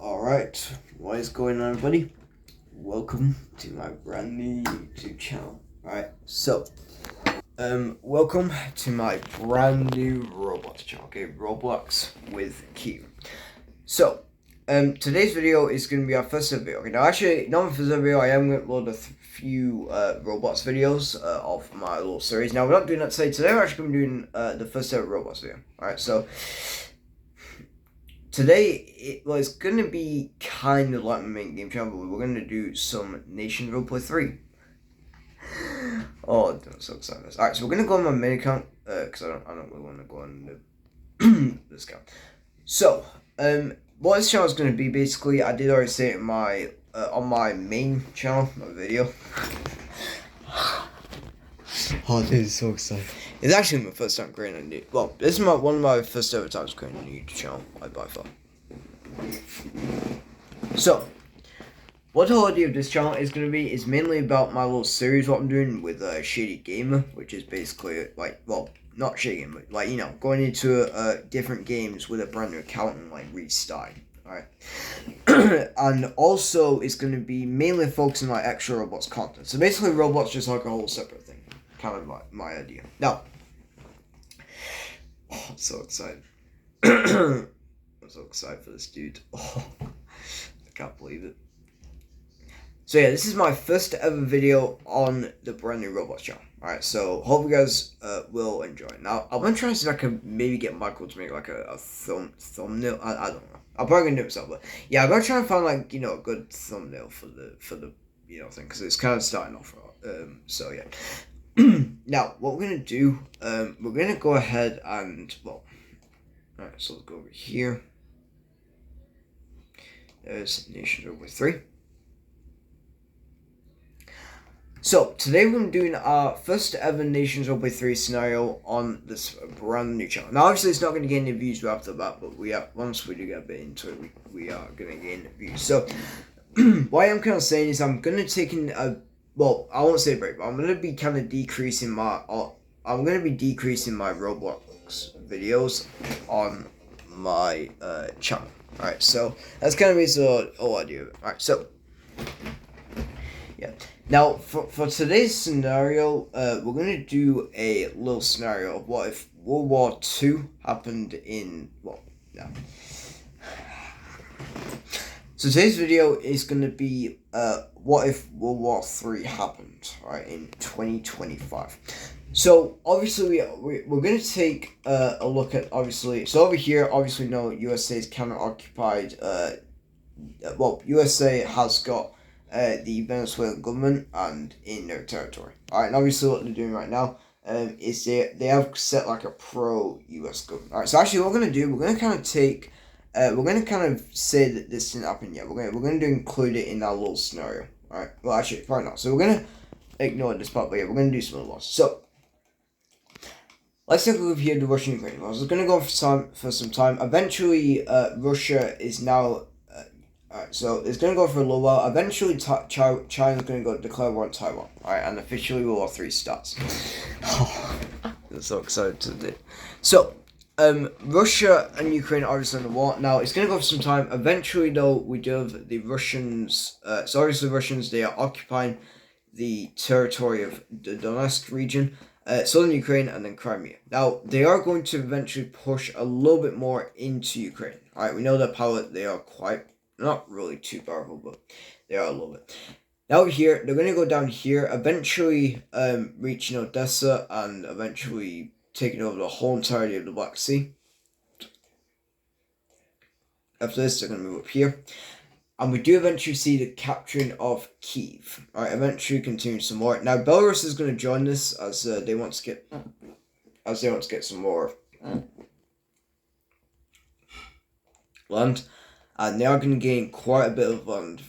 Alright, what is going on, everybody? Welcome to my brand new YouTube channel. Welcome to my brand new Roblox channel, okay? Roblox with Q. Today's video is going to be our first ever video. Okay, now actually, not my first ever video, I am going to upload a few Roblox videos of my little series. Now, we're not doing that today. Today, we're actually going to be doing the first ever Roblox video. Alright, so today, it's going to be kind of like my main game channel, but we're going to do some Nation Roleplay 3. Oh, I'm so excited. Alright, so we're going to go on my main account, because I don't really want to go on this account. So, what this channel is going to be, basically, I did already say it in my, on my main channel, my video. Oh, this is so exciting. It's actually my first time creating a new... Well, this is one of my first ever times creating a new channel, by far. So, what the whole idea of this channel is going to be is mainly about my little series, what I'm doing with Shady Gamer, which is basically, like, well, not Shady Gamer, but, like, you know, going into different games with a brand new account and, like, restarting. Alright. And also, it's going to be mainly focusing on, like, extra Roblox content. So, basically, Roblox just like a whole separate thing. Kind of my idea. Now, I'm so excited. I'm so excited for this dude. Oh, I can't believe it. So yeah, this is my first ever video on the brand new Roblox channel. Alright, so hope you guys will enjoy it. Now, I'm going to try and see if I can maybe get Michael to make like a thumbnail. I don't know. I'm probably going to do it myself, but yeah, I'm going to try and find like, you know, a good thumbnail for the you know, thing, because it's kind of starting off. So yeah. Now, what we're going to do, we're going to go ahead and, well, alright, so let's go over here. There's Nation Roleplay 3. So, today we're going to be doing our first ever Nations Roleplay 3 scenario on this brand new channel. Now, obviously, it's not going to get any views right after that, but once we do get a bit into it, we are going to gain views. So, what I am kind of saying is I'm going to take well, I won't say break, but I'm going to be kind of decreasing my Roblox videos on my channel. Alright, so that's kind of the whole idea of it. Alright, so yeah. Now, for today's scenario, we're going to do a little scenario of what if World War II happened in, well, yeah. So today's video is going to be, what if World War III happened, right, in 2025. So, obviously, we're going to take a look at, obviously, so over here, obviously, no, USA is counter-occupied, well, USA has got the Venezuelan government and in their territory. Alright, and obviously what they're doing right now is they have set like a pro-US government. Alright, so actually what we're going to do, we're going to kind of take, we're going to kind of say that this didn't happen yet. We're going to include it in our little scenario. Alright, well actually, probably not. So we're going to ignore this part, but yeah, we're going to do some other laws. So, let's take a look here at the Russian-Ukrainian laws. It's going to go for some time. Eventually, Russia is now... Alright, so it's going to go for a little while. Eventually, China's going to go declare war on Taiwan. Alright, and officially World War III starts. I'm so excited to do it. So, Russia and Ukraine are obviously in the war. Now, it's going to go for some time. Eventually, though, we do have the Russians... so, obviously, Russians, they are occupying the territory of the Donetsk region, southern Ukraine, and then Crimea. Now, they are going to eventually push a little bit more into Ukraine. Alright, we know that power, they are quite... not really too powerful, but they are a little bit. Now here, they're going to go down here, eventually reaching Odessa, and eventually taking over the whole entirety of the Black Sea. After this, they're going to move up here. And we do eventually see the capturing of Kyiv. Alright, eventually continue some more. Now, Belarus is going to join this as they want to get some more land. And they are going to gain quite a bit of land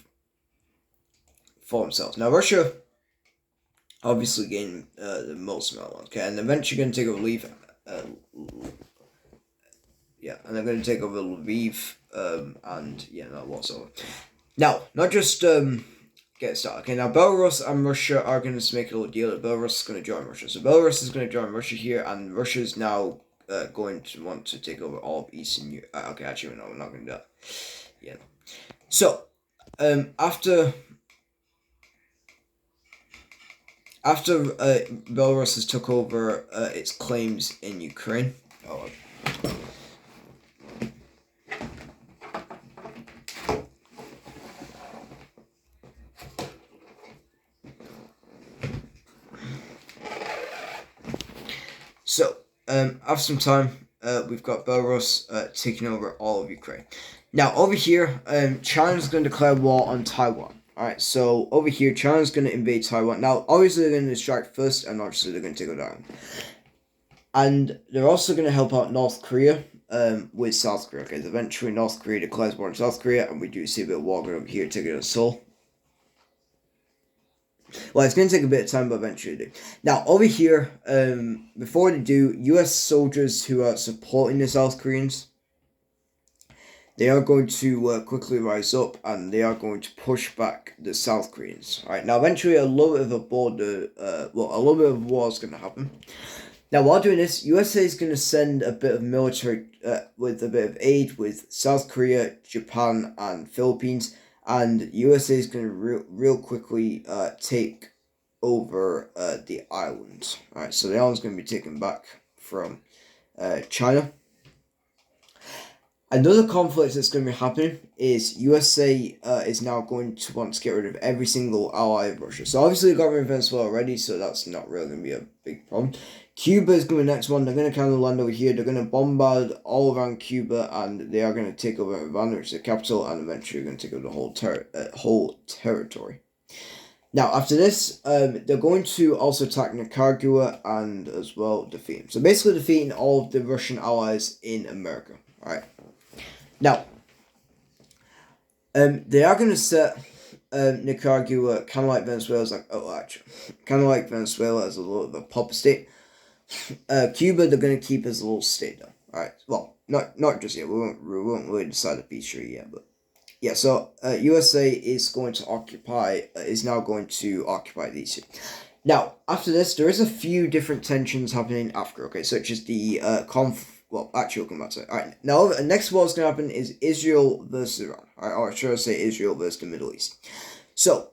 for themselves. Now, Russia obviously gained the most amount of land, okay? And eventually going to take over Lviv. Yeah, and they're going to take over Lviv, and yeah, that whatsoever. Now, not just get started. Okay, now Belarus and Russia are going to make a little deal that Belarus is going to join Russia. So Belarus is going to join Russia here, and Russia is now going to want to take over all of Eastern Europe. Okay, actually, no, we're not going to do that. yeah. So, after Belarus has took over its claims in Ukraine. Oh. So, after some time, we've got Belarus taking over all of Ukraine. Now, over here, China's going to declare war on Taiwan. Alright, so over here, China's going to invade Taiwan. Now, obviously, they're going to strike first, and obviously, they're going to take it down. And they're also going to help out North Korea with South Korea. Okay, eventually, North Korea declares war on South Korea, and we do see a bit of war going over here, taking out Seoul. Well, it's going to take a bit of time, but eventually do. Now, over here, before they do, U.S. soldiers who are supporting the South Koreans, they are going to quickly rise up, and they are going to push back the South Koreans. All right. Now, eventually, a little bit of a little bit of war is going to happen. Now, while doing this, USA is going to send a bit of military, with a bit of aid with South Korea, Japan, and Philippines. And USA is going to real quickly take over the islands. Alright, so the island's going to be taken back from China. Another conflict that's going to be happening is USA is now going to want to get rid of every single ally of Russia. So obviously they got rid of Venezuela already, so that's not really going to be a big problem. Cuba is going to be the next one. They're going to kind of land over here. They're going to bombard all around Cuba, and they are going to take over Havana, which is the capital, and eventually going to take over the whole territory. Now, after this, they're going to also attack Nicaragua and as well defeat them. So basically defeating all of the Russian allies in America. Alright. Now, they are going to set Nicaragua kind of like Venezuela as kind of like Venezuela as a little bit of a puppet state. Cuba, they're going to keep as a little state though. Alright, well, not just yet. We won't really decide to be sure yet, but yeah. So USA is now going to occupy these two. Now, after this, there is a few different tensions happening in Africa. Okay, such as the Well, actually, we'll come back to it. Alright, now the next what's going to happen is Israel versus Iran. Alright, or should I say Israel versus the Middle East. So,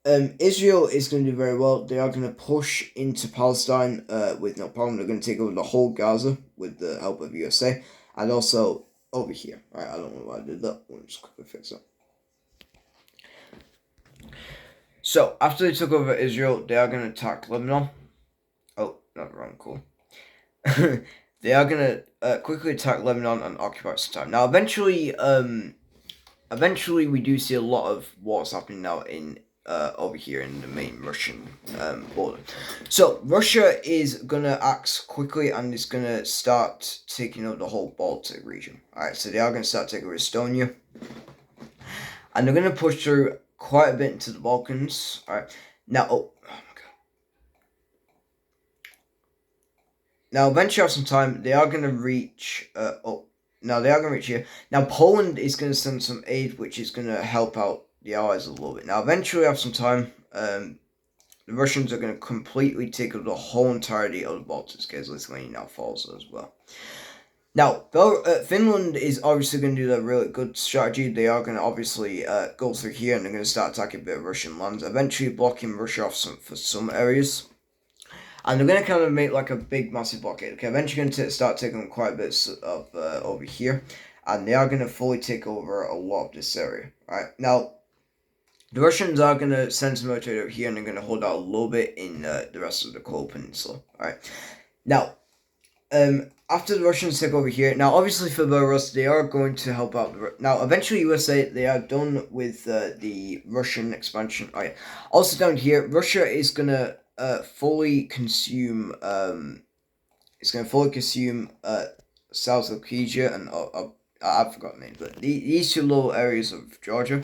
Israel is going to do very well. They are going to push into Palestine with no problem. They're going to take over the whole Gaza with the help of USA. And also over here. Alright, I don't know why I did that. Let me just quickly fix that. So, after they took over Israel, they are going to attack Lebanon. Oh, not wrong, cool. They are going to quickly attack Lebanon and occupy some time. Now, eventually, we do see a lot of wars happening now in over here in the main Russian border. So, Russia is going to act quickly and is going to start taking over the whole Baltic region. Alright, so they are going to start taking over Estonia. And they're going to push through quite a bit into the Balkans. Alright, now, Now, eventually, after some time, they are going to reach. They are going to reach here. Now, Poland is going to send some aid, which is going to help out the Allies a little bit. Now, eventually, after some time, the Russians are going to completely take over the whole entirety of the Baltics, because Lithuania now falls as well. Now, Finland is obviously going to do a really good strategy. They are going to obviously go through here, and they're going to start attacking a bit of Russian lands, eventually blocking Russia off for some areas. And they're going to kind of make like a big, massive blockade. Okay, eventually going to start taking quite a bit of over here. And they are going to fully take over a lot of this area. Alright, now, the Russians are going to send some military over here, and they're going to hold out a little bit in the rest of the Kola Peninsula. Alright, now, after the Russians take over here, now obviously for Belarus, they are going to help out. Now, eventually USA, they are done with the Russian expansion. Alright, also down here, Russia is going to fully consume South Ossetia and I've forgotten names, but these two little areas of Georgia.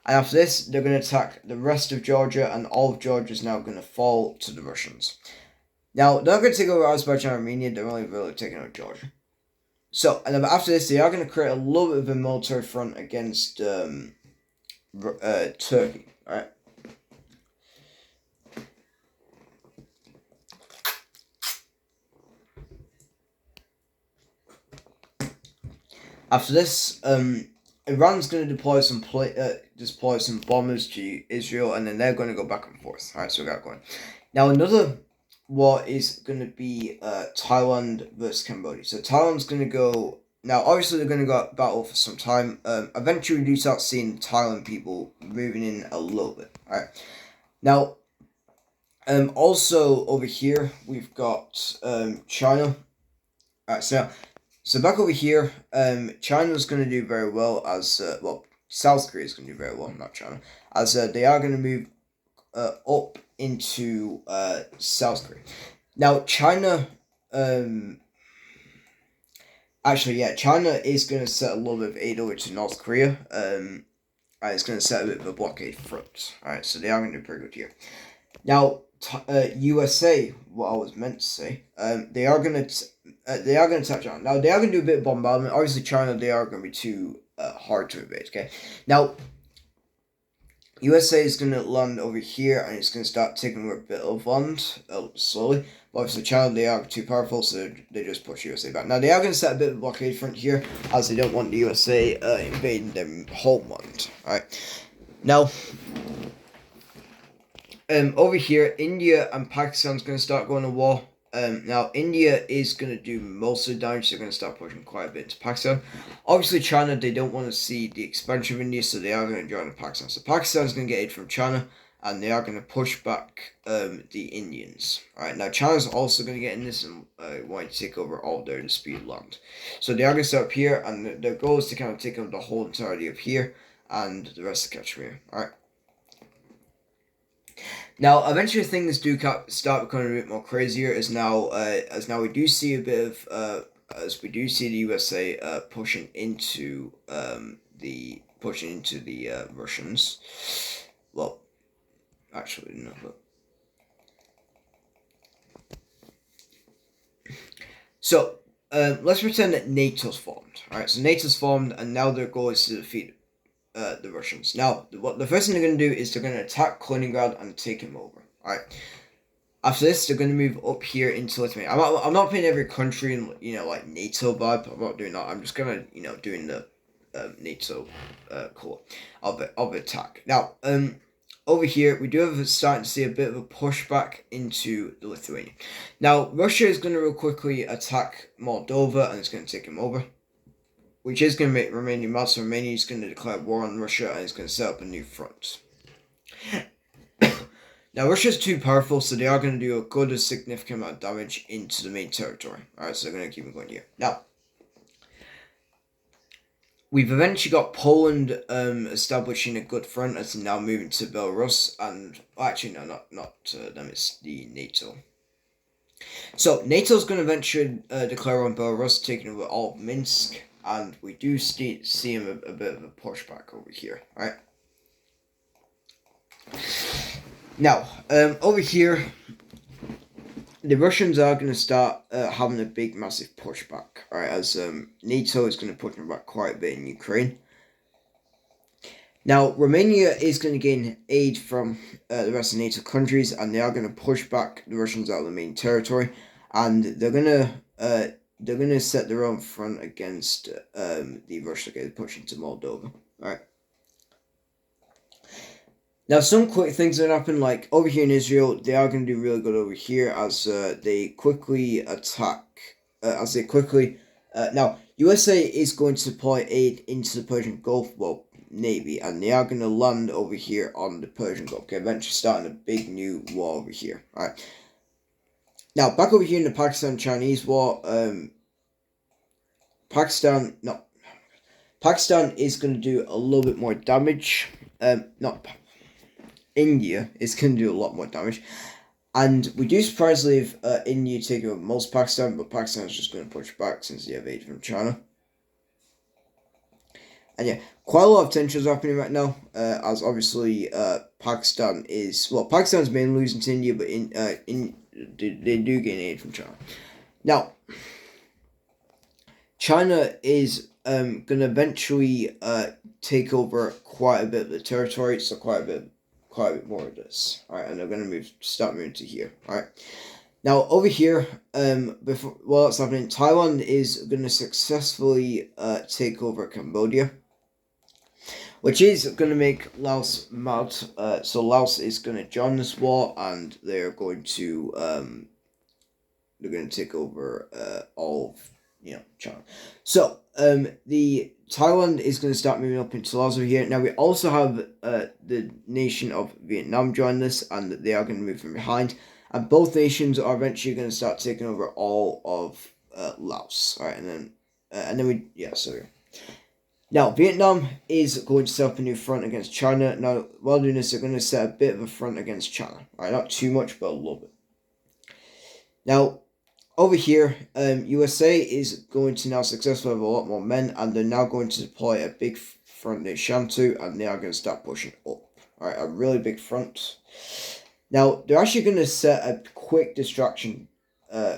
And after this, they're going to attack the rest of Georgia, and all of Georgia is now going to fall to the Russians. Now, they're not going to take over Azerbaijan and Armenia, they're only really taking over Georgia. So, and after this, they are going to create a little bit of a military front against Turkey, alright? After this, Iran's going to deploy some bombers to Israel, and then they're going to go back and forth. All right, so we got going. Now another war is going to be Thailand versus Cambodia. So Thailand's going to go. Now, obviously, they're going to go battle for some time. Eventually, we do start seeing Thailand people moving in a little bit. All right. Now, also over here we've got China. All right. So back over here, China's going to do very well as South Korea is going to do very well, not China, as they are going to move up into South Korea. Now, China. China is going to set a little bit of aid over to North Korea. It's going to set a bit of a blockade front. Alright, so they are going to do pretty good here. Now, USA, what I was meant to say, they are going to touch on. Now, they are going to do a bit of bombardment. Obviously, China, they are going to be too hard to evade, okay? Now, USA is going to land over here, and it's going to start taking over a bit of land, slowly. But obviously, China, they are too powerful, so they just push USA back. Now, they are going to set a bit of a blockade front here, as they don't want the USA invading their homeland. Alright. Now, over here, India and Pakistan's going to start going to war. Now, India is going to do most of the damage. They're going to start pushing quite a bit into Pakistan. Obviously, China, they don't want to see the expansion of India, so they are going to join Pakistan. So Pakistan's going to get aid from China, and they are going to push back the Indians. Alright, now China's also going to get in this and want to take over all their disputed land. So they are going to start up here, and their goal is to kind of take over the whole entirety of here, and the rest of Kashmir. Alright. Now, eventually things do start becoming a bit more crazier as now we do see a bit of the USA pushing into the Russians. Well, actually no. So let's pretend that NATO's formed. All right, so NATO's formed, and now their goal is to defeat the Russians. Now, the first thing they're going to do is they're going to attack Kaliningrad and take him over. Alright. After this, they're going to move up here into Lithuania. I'm not putting every country in, like NATO vibe. I'm not doing that. I'm just going to, doing the NATO core of attack. Now, over here, we do have starting to see a bit of a pushback into the Lithuania. Now, Russia is going to real quickly attack Moldova, and it's going to take him over, which is going to make Romania mad. So Romania is going to declare war on Russia, and it's going to set up a new front. Now, Russia's too powerful, so they are going to do a significant amount of damage into the main territory. Alright, so they're going to keep it going here. Now, we've eventually got Poland establishing a good front as they're now moving to Belarus, and actually no, not them, it's the NATO. So NATO's going to eventually declare on Belarus, taking over all of Minsk, and we do see a bit of a pushback over here. Alright. Now, over here, the Russians are going to start having a big, massive pushback, alright, as NATO is going to push them back quite a bit in Ukraine. Now, Romania is going to gain aid from the rest of NATO countries, and they are going to push back the Russians out of the main territory, and they're going to set their own front against the Russians getting pushed into Moldova, alright. Now, some quick things that happen, like over here in Israel, they are going to do really good over here as they quickly attack. Now, USA is going to deploy aid into the Persian Gulf, well, Navy, and they are going to land over here on the Persian Gulf. Okay, eventually starting a big new war over here. All right. Now, back over here in the Pakistan-Chinese war, Pakistan is going to do a little bit more damage. India is going to do a lot more damage. And we do surprisingly have India taking over most Pakistan, but Pakistan is just going to push back since they have aid from China. And yeah, quite a lot of tensions happening right now, as obviously Pakistan's mainly losing to India, but they do gain aid from China. Now, China is going to eventually take over quite a bit of the territory, so quite a bit more of this. Alright, and they're going to start moving to here. Alright. Now, over here, while that's happening, Taiwan is going to successfully take over Cambodia. which is going to make Laos mad. So Laos is going to join this war, and they're going to take over all of China. So the Thailand is going to start moving up into Laos over here. Now we also have the nation of Vietnam join this, and they are going to move from behind. And both nations are eventually going to start taking over all of Laos. All right, and then Now, Vietnam is going to set up a new front against China. Now, while doing this, they're going to set a bit of a front against China. All right, not too much, but a little bit. Now, over here, USA is going to now successfully have a lot more men, and they're now going to deploy a big front near Shantou, and they are going to start pushing up. All right, a really big front. Now, they're actually going to set a quick distraction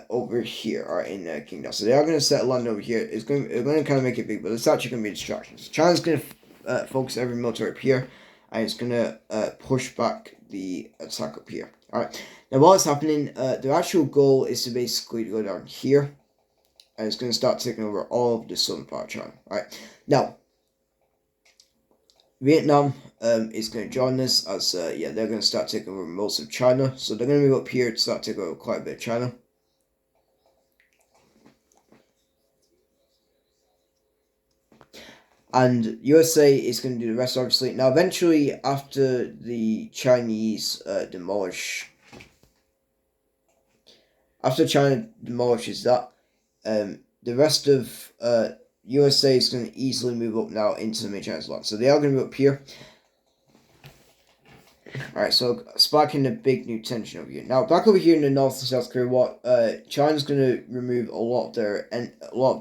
over here, all right, in Qingdao. So they are going to set a land over here. They're going to kind of make it big, but it's actually going to be distractions. China's going to focus every military up here, and it's going to push back the attack up here. All right. Now, while it's happening, the actual goal is to basically go down here, and it's going to start taking over all of the southern part of China. All right. Now, Vietnam is going to join this as they're going to start taking over most of China. So they're going to move up here to start taking over quite a bit of China. And USA is going to do the rest, obviously. Now, eventually, after the Chinese after China demolishes that, the rest of USA is going to easily move up now into the main Chinese land. So they are going to move up here. Alright, so sparking a big new tension over here. Now, back over here in the North and South Korea, China's going to remove a lot of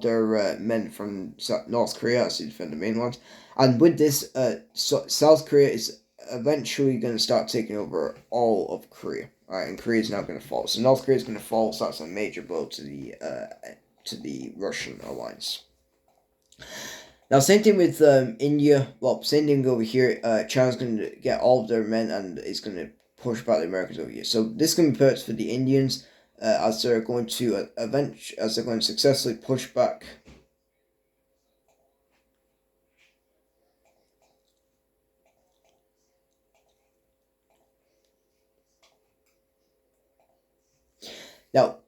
their men from North Korea as they defend the mainland. And with this, South Korea is eventually going to start taking over all of Korea. Alright, and Korea is now going to fall. So North Korea is going to fall, so that's a major blow to the Russian alliance. Now, same thing with India. Well, same thing over here. China's going to get all of their men and is going to push back the Americans over here. So this is going to be perfect for the Indians as they're going to successfully push back. Now,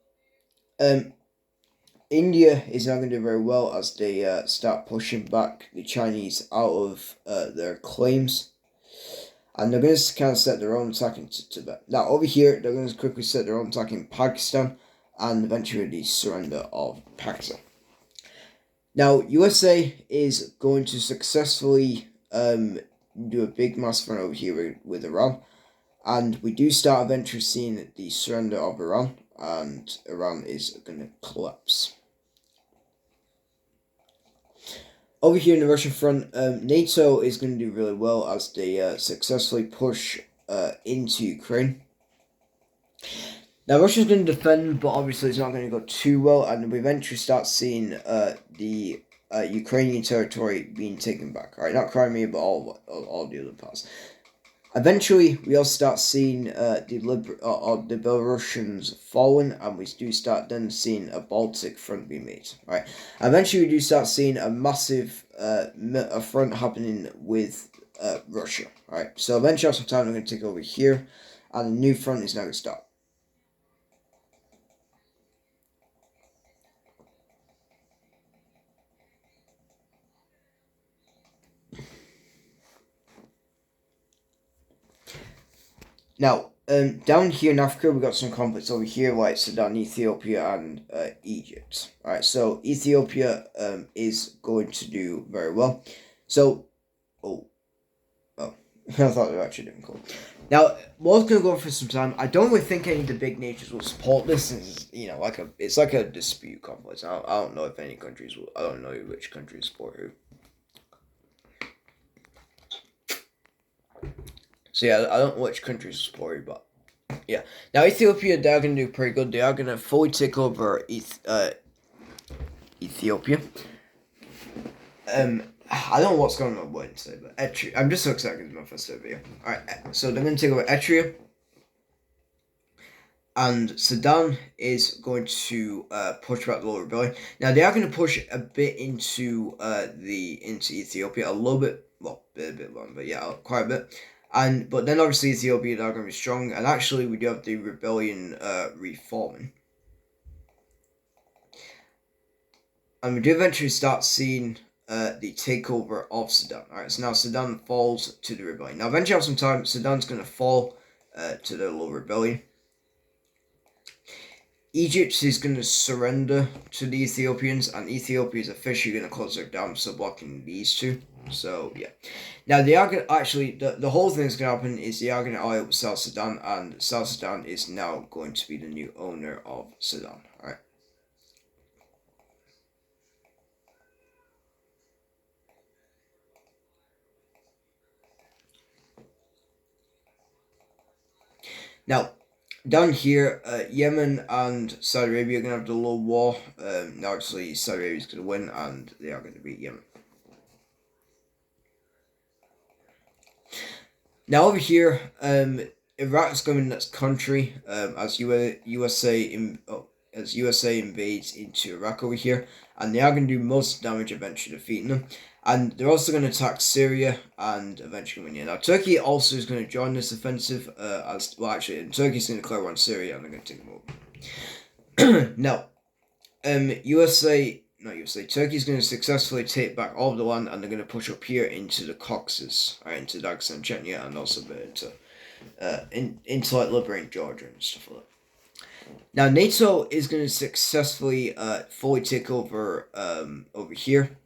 India is now going to do very well as they start pushing back the Chinese out of their claims. And they're going to kind of set their own attack into Tibet. Now, over here, they're going to quickly set their own attack in Pakistan and eventually the surrender of Pakistan. Now, USA is going to successfully do a big mass front over here with Iran. And we do start eventually seeing the surrender of Iran. And Iran is going to collapse. Over here in the Russian front, NATO is going to do really well as they successfully push into Ukraine. Now, Russia's going to defend, but obviously it's not going to go too well, and we eventually start seeing the Ukrainian territory being taken back. All right, not Crimea, but all the other parts. Eventually, we also start seeing the Belarusians fallen, and we do start then seeing a Baltic front being made. Right. Eventually, we do start seeing a massive a front happening with Russia. Right. So eventually, after some time, we're going to take over here, and a new front is now going to start. Now, down here in Africa, we've got some conflicts over here, like Sudan, Ethiopia, and Egypt. Alright, so Ethiopia is going to do very well. So, I thought they were actually doing cool. Now, war's going to go on for some time. I don't really think any of the big nations will support this. It's like a dispute conflict. I don't know if any countries will. I don't know which countries support who. So yeah, I don't know which countries support it, but yeah. Now Ethiopia, they're going to do pretty good. They are going to fully take over Ethiopia. I don't know what's going on with today, but Eritrea. I'm just so excited it's my first video. Alright, so they're going to take over Eritrea. and Sudan is going to push back the little rebellion. Now they are going to push a bit into into Ethiopia, a little bit, well, a bit long, but yeah, quite a bit. But then obviously Ethiopia are going to be strong, and actually we do have the rebellion reforming, and we do eventually start seeing the takeover of Sudan. All right, so now Sudan falls to the rebellion. Now eventually, after some time, Sudan's going to fall to the little rebellion. Egypt is going to surrender to the Ethiopians, and Ethiopia is officially going to close their dam, so blocking these two. So yeah, now they are going to actually the whole thing that's going to happen is they are going to ally up with South Sudan, and South Sudan is now going to be the new owner of Sudan. All right. Now, down here, Yemen and Saudi Arabia are going to have the little war. Now, actually, Saudi Arabia is going to win, and they are going to beat Yemen. Now, over here, Iraq is going to be the next country as USA invades into Iraq over here, and they are going to do most damage eventually defeating them. And they're also going to attack Syria and eventually win. Now, Turkey also is going to join this offensive. Turkey's going to declare on Syria and they're going to take them over. Now, Turkey's going to successfully take back all of the land and they're going to push up here into the Caucasus, right, into Dagestan, Chechnya, and also a bit into like liberating Georgia and stuff like that. Now, NATO is going to successfully fully take over over here.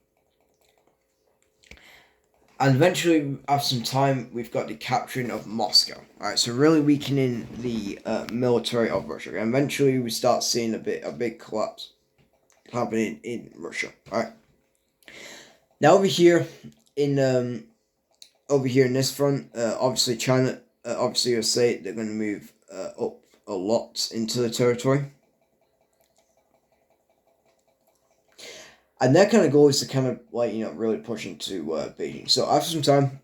And eventually, after some time, we've got the capturing of Moscow. Alright, so really weakening the military of Russia. And eventually, we start seeing a big collapse happening in Russia. Alright. Now over here in this front, obviously China, obviously USA, they're going to move up a lot into the territory. And their kind of goal is to kind of really push into Beijing. So after some time,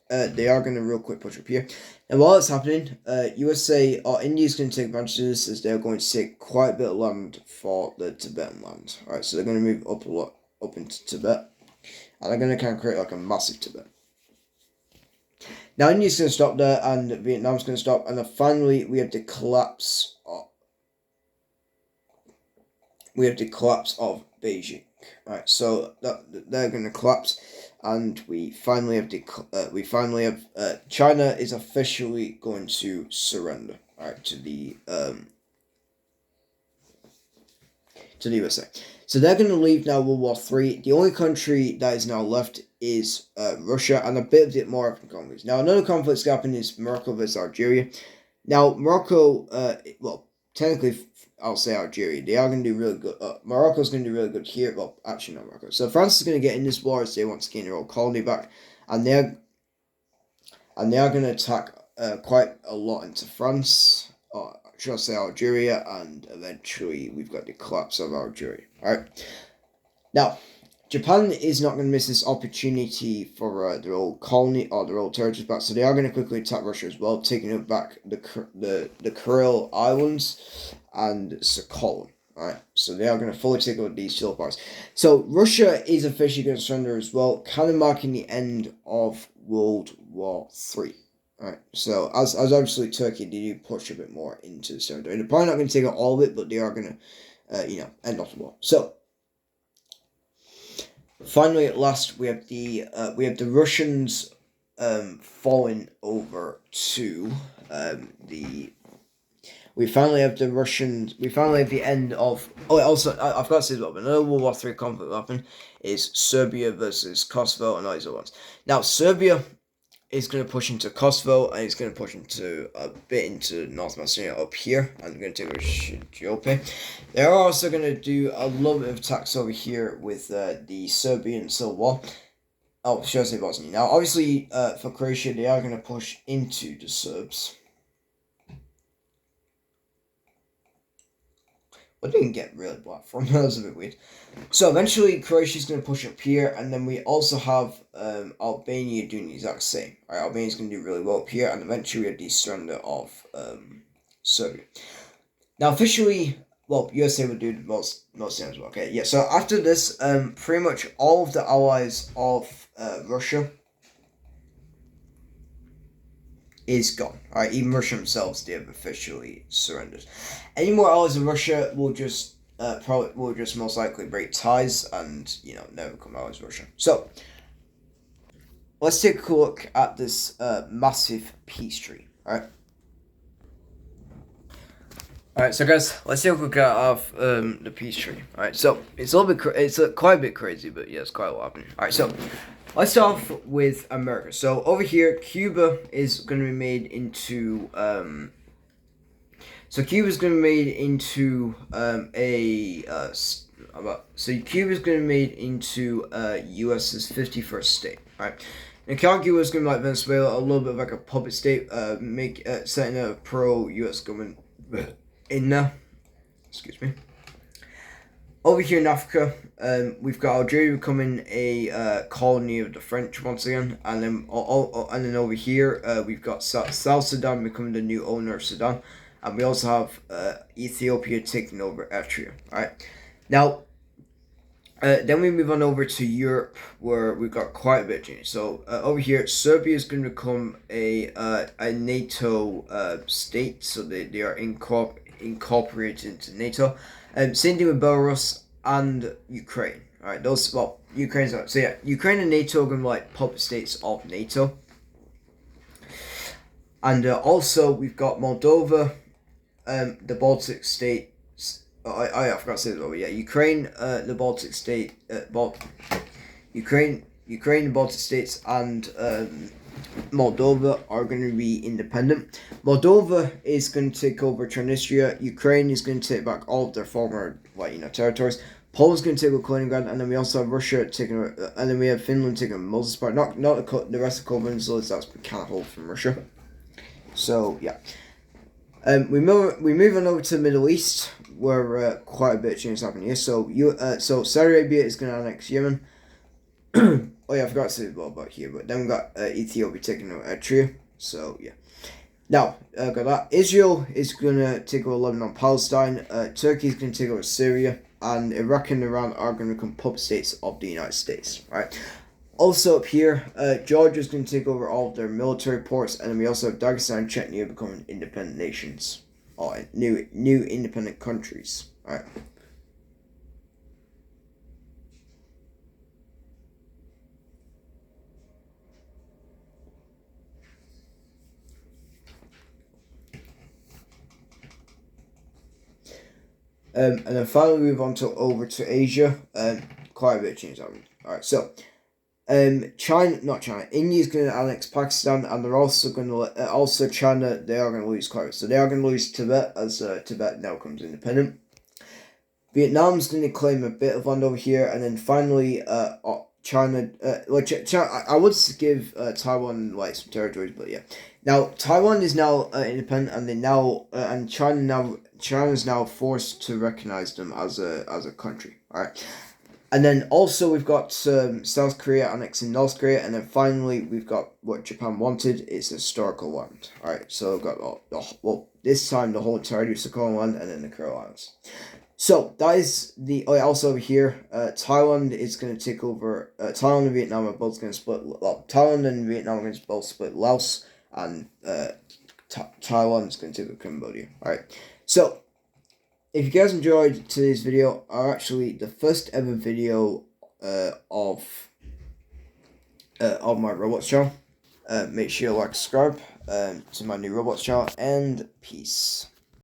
they are going to real quick push up here. And while it's happening, USA or India is going to take advantage of this as they're going to take quite a bit of land for the Tibetan land. Alright, so they're going to move up a lot up into Tibet, and they're going to kind of create like a massive Tibet. Now India's going to stop there, and Vietnam's going to stop, and then finally we have the collapse of Beijing. Right, so they're going to collapse, and we finally have China is officially going to surrender. Right, to the USA. So they're going to leave now World War III. The only country that is now left is Russia and a bit of the more African conflicts. Now another conflict happening is Morocco versus Algeria. Now Morocco, technically, I'll say Algeria. They are going to do really good. Morocco's going to do really good here. Well, actually, not Morocco. So France is going to get in this war as they want to gain their old colony back, and they are going to attack quite a lot into France. Should I say Algeria? And eventually, we've got the collapse of Algeria. All right. Now, Japan is not going to miss this opportunity for their old colony or their old territories back, so they are going to quickly attack Russia as well, taking it back the Kuril Islands and Sakhalin. Alright, so they are going to fully take over these two parts. So Russia is officially going to surrender as well, kind of marking the end of World War III. Alright, so as obviously Turkey, they do push a bit more into the territory. They're probably not going to take out all of it, but they are going to, end off the war. So finally, at last, we have the Russians falling over to the. We finally have the Russians. We finally have the end of. Oh, also, I forgot to say as well, but another World War III conflict weapon is Serbia versus Kosovo and all these other ones. Now, Serbia is going to push into Kosovo, and it's going to push into a bit into North Macedonia up here, and they're going to take over Skopje. They're also going to do a little bit of attacks over here with the Serbian Civil War. Oh, should I say Bosnia? Now, obviously, for Croatia, they are going to push into the Serbs. I didn't get really black from that. Was a bit weird. So eventually, Croatia's going to push up here, and then we also have Albania doing the exact same. Alright, Albania's going to do really well up here, and eventually we have the surrender of Serbia. Now officially, well, USA would do the most things. Okay, yeah. So after this, pretty much all of the allies of Russia is gone. All right, even Russia themselves, they have officially surrendered. Any more allies of Russia will just probably will just most likely break ties and never become allies of Russia. So let's take a look at this massive peace tree. All right. Alright, so guys, let's take a look at the peace tree. Alright, so it's a little bit, it's quite a bit crazy, but yeah, it's quite a lot happening. Alright, so let's start off with America. So over here, Cuba is going to be made into, so Cuba is going to be made into so Cuba is going to be made into U.S.'s 51st state. Alright. Nicaragua is going to be like Venezuela, a little bit like a puppet state, setting a pro-U.S. government in excuse me. Over here in Africa, we've got Algeria becoming a colony of the French once again, and then over here we've got South Sudan becoming the new owner of Sudan, and we also have Ethiopia taking over Eritrea. All right, now. Then we move on over to Europe, where we've got quite a bit of change. So over here, Serbia is going to become a NATO state, so they are incorporated into NATO. Same thing with Belarus and Ukraine. All right, Ukraine's out. So yeah, Ukraine and NATO are going to be like puppet states of NATO. And also we've got Moldova, the Baltic state. I forgot to say that. Yeah, Ukraine, the Baltic state, Ukraine, the Baltic states, and Moldova are going to be independent. Moldova is going to take over Transnistria. Ukraine is going to take back all of their former territories. Poland's going to take over Kaliningrad, and then we also have Russia taking over, and then we have Finland taking over Moses part. Not the rest of Kosovo, that's kind of hold from Russia. So yeah. We move on over to the Middle East, where quite a bit of change is happening here. So Saudi Arabia is going to annex Yemen. Oh yeah, I forgot to say about here, but then we got Ethiopia taking over Eritrea. So yeah. Now, got that. Israel is going to take over Lebanon, Palestine. Turkey is going to take over Syria, and Iraq and Iran are going to become puppet states of the United States. Right. Also up here, Georgia is going to take over all of their military ports, and then we also have Dagestan and Chechnya becoming independent nations, or new independent countries. All right. And then finally we move on over to Asia. Quite a bit of change happened. All right, so. India is going to annex Pakistan, and they're also going to, China, they are going to lose quite a bit. So they are going to lose Tibet, as Tibet now becomes independent. Vietnam's going to claim a bit of land over here, and then finally, China, I would give Taiwan some territories, but yeah. Now Taiwan is now independent, and China is now forced to recognize them as a country. All right. And then also we've got South Korea annexing North Korea, and then finally we've got what Japan wanted, is historical land. All right, so we've got this time the whole entirety of Sakhalin land, and then the Kuril Islands. So that is also over here, Thailand is going to take over. Thailand and Vietnam are both going to split. Thailand and Vietnam are going to both split Laos, and Taiwan is going to take over Cambodia. All right, so. If you guys enjoyed today's video, or actually the first ever video of my Roblox channel, make sure you like, subscribe to my new Roblox channel, and peace.